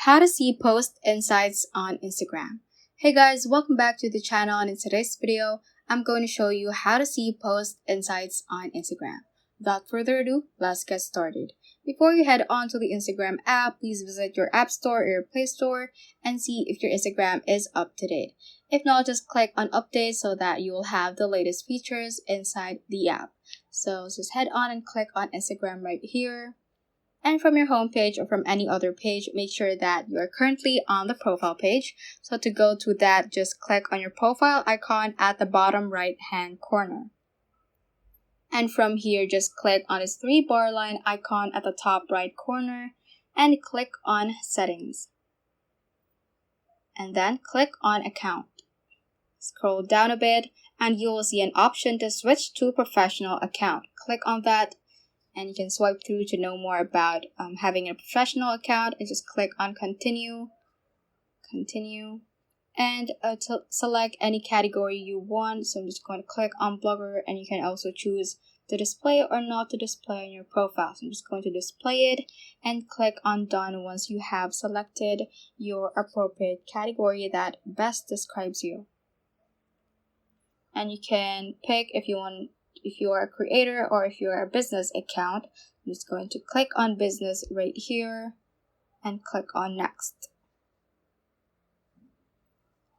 How to see post insights on Instagram. Hey guys, welcome back to the channel, and in today's video, I'm going to show you how to see post insights on Instagram. Without further ado, let's get started. Before you head on to the Instagram app, please visit your App Store or your Play Store and see if your Instagram is up to date. If not, just click on update so that you will have the latest features inside the app. So just head on and click on Instagram right here. And from your homepage or from any other page, make sure that you are currently on the profile page. So to go to that, just click on your profile icon at the bottom right hand corner. And from here, just click on this 3-bar line icon at the top right corner and click on settings. And then click on account. Scroll down a bit and you will see an option to switch to professional account. Click on that. And you can swipe through to know more about having a professional account, and just click on continue, and to select any category you want. So I'm just going to click on blogger, and you can also choose to display or not to display on your profile. So I'm just going to display it and click on done once you have selected your appropriate category that best describes you. And you can pick if you are a creator or if you're a business account. I'm just going to click on business right here and click on next.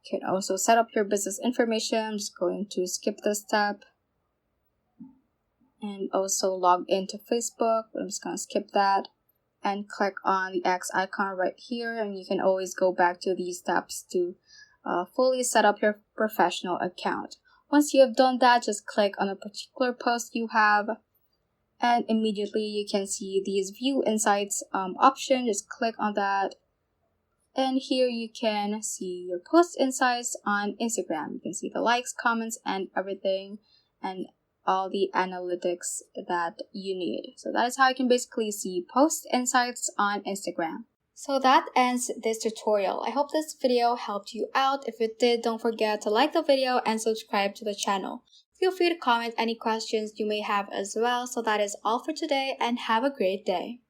You can also set up your business information. I'm just going to skip this step. And also log into Facebook. I'm just going to skip that and click on the X icon right here. And you can always go back to these steps to fully set up your professional account. Once you have done that, just click on a particular post you have, and immediately you can see these view insights option. Just click on that, and here you can see your post insights on Instagram. You can see the likes, comments, and everything, and all the analytics that you need. So that is how you can basically see post insights on Instagram. So that ends this tutorial. I hope this video helped you out. If it did, don't forget to like the video and subscribe to the channel. Feel free to comment any questions you may have as well. So that is all for today, and have a great day.